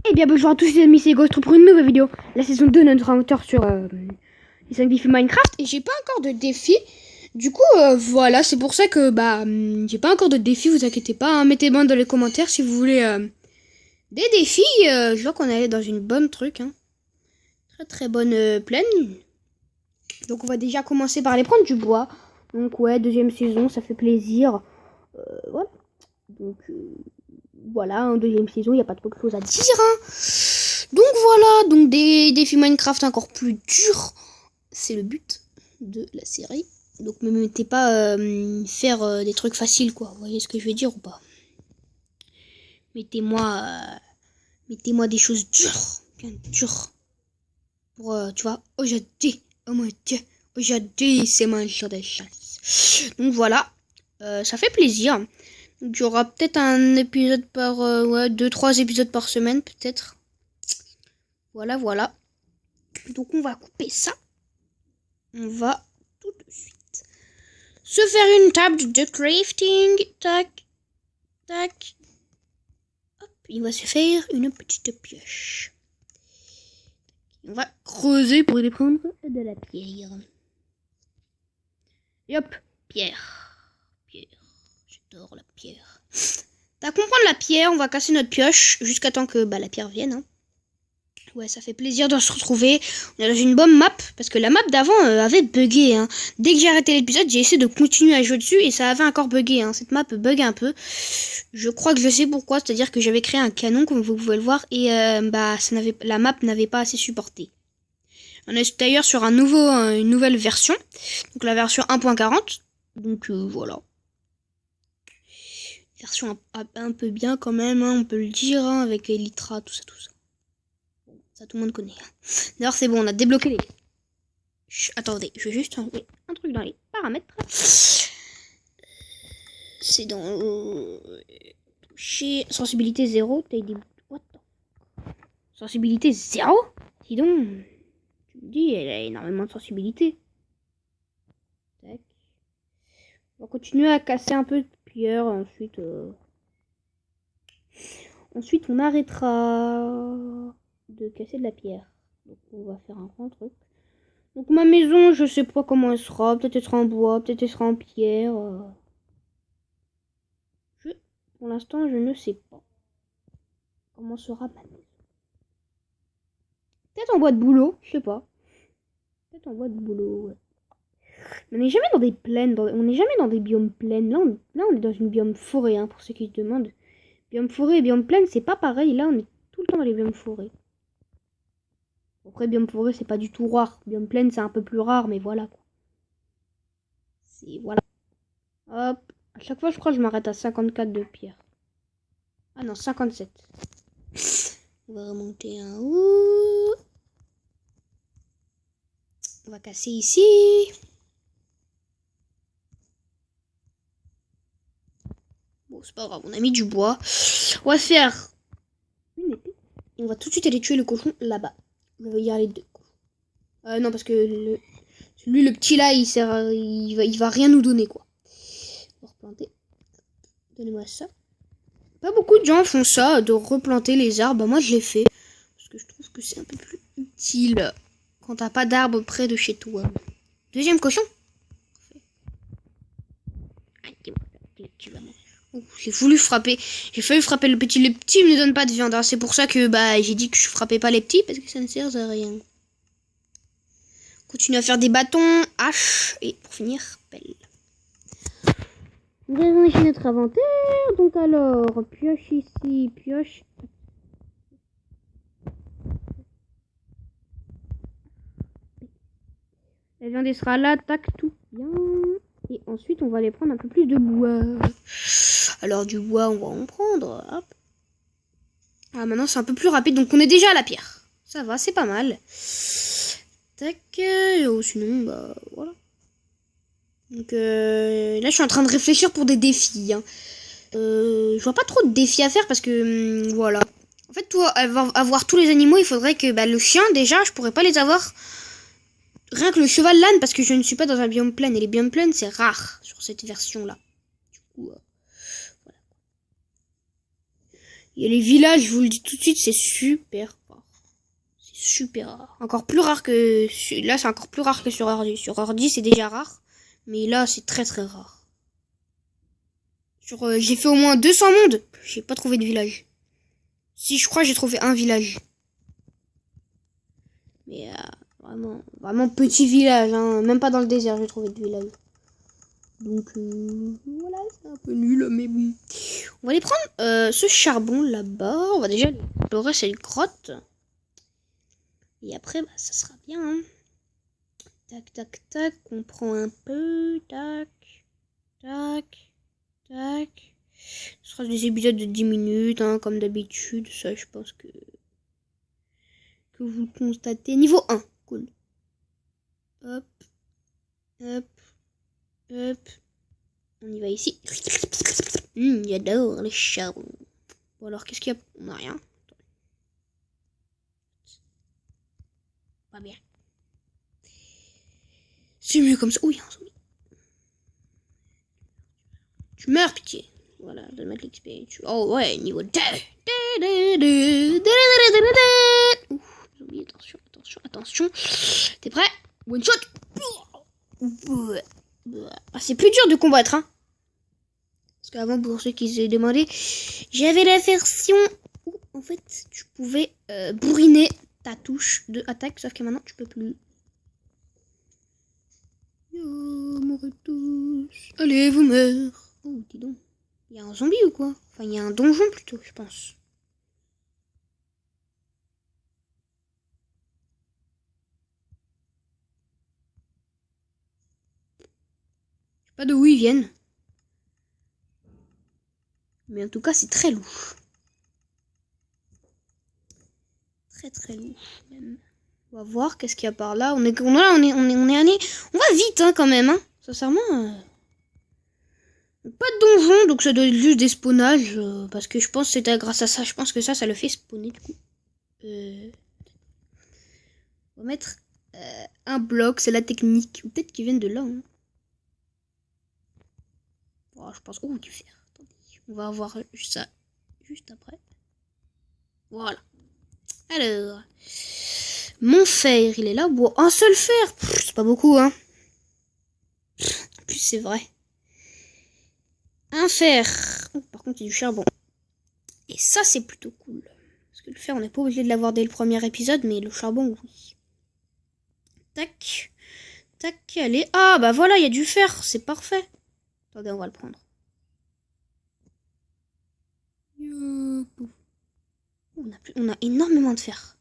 Eh bien bonjour à tous les amis, c'est Ghost pour une nouvelle vidéo. La saison 2 de notre aventure sur les 5 défis Minecraft. Et j'ai pas encore de défi. Du coup voilà, c'est pour ça que j'ai pas encore de défi, vous inquiétez pas, hein. Mettez-moi dans les commentaires si vous voulez des défis. Je vois qu'on est allé dans une bonne truc, hein. Très très bonne plaine. Donc on va déjà commencer par aller prendre du bois. Donc ouais, deuxième saison, ça fait plaisir. Voilà. Donc voilà, en deuxième saison, il n'y a pas trop de choses à dire, hein. Donc voilà, donc des défis Minecraft encore plus durs. C'est le but de la série. Donc ne me mettez pas faire des trucs faciles, quoi. Vous voyez ce que je veux dire ou pas? Mettez-moi des choses dures, bien dures. Pour, tu vois, aujourd'hui, oh mon dieu, aujourd'hui c'est mon jour de chasse. Donc voilà, ça fait plaisir. Donc, il y aura peut-être un épisode par, 2-3 épisodes par semaine, peut-être. Voilà, voilà. Donc on va couper ça. On va tout de suite se faire une table de crafting. Tac, tac. Hop, il va se faire une petite pioche. On va creuser pour y prendre de la pierre. Et hop, pierre. Pierre. J'adore la pierre. T'as compris la pierre, on va casser notre pioche jusqu'à temps que la pierre vienne, hein. Ouais, ça fait plaisir de se retrouver. On est dans une bonne map, parce que la map d'avant avait bugué, hein. Dès que j'ai arrêté l'épisode, j'ai essayé de continuer à jouer dessus et ça avait encore bugué, hein. Cette map bug un peu. Je crois que je sais pourquoi, c'est-à-dire que j'avais créé un canon, comme vous pouvez le voir, et la map n'avait pas assez supporté. On est d'ailleurs sur une nouvelle version, donc la version 1.40. Donc voilà. Version un peu bien quand même, hein, on peut le dire, hein, avec Elytra, tout ça. Ça, tout le monde connaît. D'ailleurs, c'est bon, on a débloqué les... attendez, je vais juste enlever un truc dans les paramètres. C'est dans... toucher... sensibilité 0. What the... sensibilité 0. Dis donc. Tu me dis, elle a énormément de sensibilité. Tac. On va continuer à casser un peu de pierre. Ensuite, on arrêtera de casser de la pierre. Donc on va faire un grand truc. Donc ma maison, je sais pas comment elle sera. Peut-être elle sera en bois, peut-être elle sera en pierre. Pour l'instant, je ne sais pas comment sera ma maison. Peut-être en bois de bouleau, je sais pas. Peut-être en bois de bouleau, ouais. Mais on n'est jamais dans des plaines, on n'est jamais dans des biomes plaines. Là, on est dans une biome forêt, hein, pour ceux qui se demandent. Biome forêt et biome plaine, c'est pas pareil. Là, on est tout le temps dans les biomes forêt. Après, biome forêt, c'est pas du tout rare. Biome plaine, c'est un peu plus rare, mais voilà, quoi. C'est... voilà. Hop. À chaque fois, je crois que je m'arrête à 54 de pierre. Ah non, 57. On va remonter un haut. On va casser ici. Bon, c'est pas grave, on a mis du bois. On va faire une épée. Et on va tout de suite aller tuer le cochon là-bas. On va y aller deux. Non, parce que lui, le petit là, il va rien nous donner, quoi. On va replanter. Donnez-moi ça. Pas beaucoup de gens font ça, de replanter les arbres. Moi, je l'ai fait. Parce que je trouve que c'est un peu plus utile quand t'as pas d'arbres près de chez toi. Deuxième cochon. J'ai voulu frapper. J'ai failli frapper le petit. Le petit me donne pas de viande. Hein. C'est pour ça que j'ai dit que je frappais pas les petits. Parce que ça ne sert à rien. Continue à faire des bâtons, haches. Et pour finir, pelle. On va enrichir notre inventaire. Donc alors, pioche ici, pioche. La viande sera là, tac, tout bien. Et ensuite, on va aller prendre un peu plus de bois. Alors, du bois, on va en prendre. Hop. Ah, maintenant, c'est un peu plus rapide. Donc, on est déjà à la pierre. Ça va, c'est pas mal. Tac. Sinon, voilà. Donc, là, je suis en train de réfléchir pour des défis. Hein. Je vois pas trop de défis à faire parce que, voilà. En fait, toi, avoir tous les animaux, il faudrait que le chien, déjà, je pourrais pas les avoir. Rien que le cheval l'âne, parce que je ne suis pas dans un biome plein. Et les biomes pleins, c'est rare sur cette version-là. Du coup, voilà. Il y a les villages, je vous le dis tout de suite, c'est super rare. C'est super rare. Encore plus rare que... Là, c'est encore plus rare que sur ordi. Sur ordi, c'est déjà rare. Mais là, c'est très très rare. J'ai fait au moins 200 mondes. J'ai pas trouvé de village. Si, je crois que j'ai trouvé un village. Mais vraiment petit village. Hein. Même pas dans le désert, j'ai trouvé de village. Donc voilà, c'est un peu nul, mais bon. On va aller prendre ce charbon là-bas. On va déjà explorer cette grotte. Et après, ça sera bien. Hein. Tac, tac, tac. On prend un peu. Tac, tac, tac. Ce sera des épisodes de 10 minutes, hein, comme d'habitude. Ça, je pense que vous le constatez. Niveau 1. Cool. Hop. Hop. Hop. On y va ici. J'adore les charbons. Bon alors, qu'est-ce qu'il y a? On n'a rien. Pas bien. C'est mieux comme ça. Oh, il y a un zombie. Tu meurs, pitié. Voilà, je vais mettre l'XP. Oh ouais, niveau 2. Ouf, zombie, attention, attention, attention. T'es prêt? One shot. Ah, c'est plus dur de combattre, hein. Parce qu'avant, pour ceux qui se demandaient, j'avais la version où, en fait, tu pouvais bourriner ta touche de attaque, sauf que maintenant, tu peux plus. Yo, mourrez tous. Allez, vous meurez. Oh, dis donc. Il y a un zombie ou quoi? Enfin, il y a un donjon plutôt, je pense. Je sais pas d'où ils viennent. Mais en tout cas, c'est très louche. Très très louche même. On va voir qu'est-ce qu'il y a par là. On est allé. On va vite hein, quand même. Hein. Sincèrement. Pas de donjon, donc ça doit être juste des spawnages. Parce que je pense que c'était grâce à ça. Je pense que ça le fait spawner du coup. On va mettre un bloc, c'est la technique. Ou peut-être qu'ils viennent de là. Hein. Oh, je pense. Oh, du fer. On va avoir ça juste après. Voilà. Alors. Mon fer, il est là. Bon, un seul fer. C'est pas beaucoup, hein. En plus, c'est vrai. Un fer. Oh, par contre, il y a du charbon. Et ça, c'est plutôt cool. Parce que le fer, on n'est pas obligé de l'avoir dès le premier épisode, mais le charbon, oui. Tac. Tac, allez. Ah, bah voilà, il y a du fer. C'est parfait. Attendez, on va le prendre. On a énormément de fer.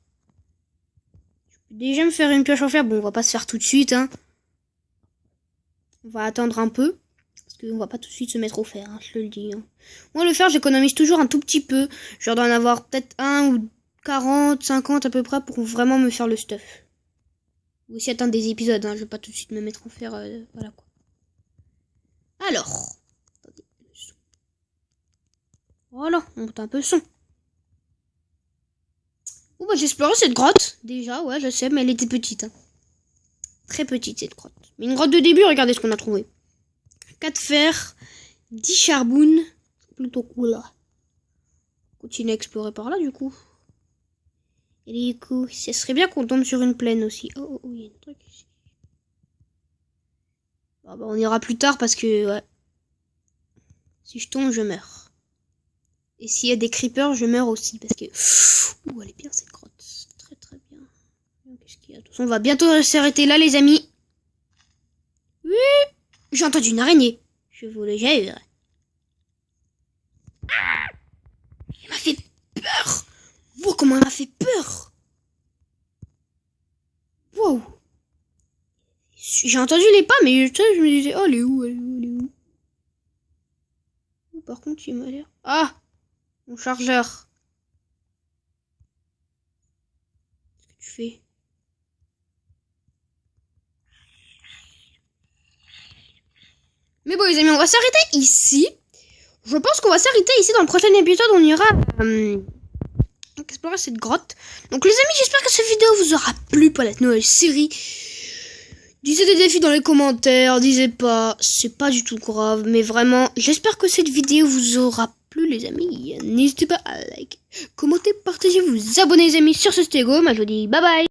Je peux déjà me faire une pioche en fer. Bon, on va pas se faire tout de suite. Hein. On va attendre un peu. Parce qu'on va pas tout de suite se mettre au fer. Hein, je te le dis. Hein. Moi, le fer, j'économise toujours un tout petit peu. Genre d'en avoir peut-être 1 ou 40, 50 à peu près pour vraiment me faire le stuff. Ou aussi attendre des épisodes. Hein. Je vais pas tout de suite me mettre en fer. Voilà quoi. Alors. Attendez. Voilà, on monte un peu le son. Oh bah j'ai exploré cette grotte. Déjà, ouais, je sais, mais elle était petite. Hein. Très petite cette grotte. Mais une grotte de début, regardez ce qu'on a trouvé. 4 fers, 10 charbons. Plutôt cool là. Continue à explorer par là du coup. Et du coup, ce serait bien qu'on tombe sur une plaine aussi. Oh, il y a un truc ici. Ah bah on ira plus tard parce que, ouais. Si je tombe, je meurs. Et s'il y a des creepers, je meurs aussi. Parce que... Ouh, elle est bien cette grotte. Très très bien. Qu'est-ce qu'il y a? De toute façon, on va bientôt s'arrêter là, les amis. Oui. J'ai entendu une araignée. Je vous le jure. Elle m'a fait peur. Wow, comment elle m'a fait peur. Wow. J'ai entendu les pas, mais je me disais, oh, elle est où, elle est où, elle est où? Par contre, il m'a l'air... Ah, mon chargeur. Qu'est-ce que tu fais? Mais bon, les amis, on va s'arrêter ici. Je pense qu'on va s'arrêter ici. Dans le prochain épisode, on ira explorer cette grotte. Donc, les amis, j'espère que cette vidéo vous aura plu pour la nouvelle série. Disez des défis dans les commentaires. Disez pas, c'est pas du tout grave. Mais vraiment, j'espère que cette vidéo vous aura plu les amis, n'hésitez pas à liker, commenter, partager, vous abonner les amis sur ce stégo. Moi je vous dis bye bye.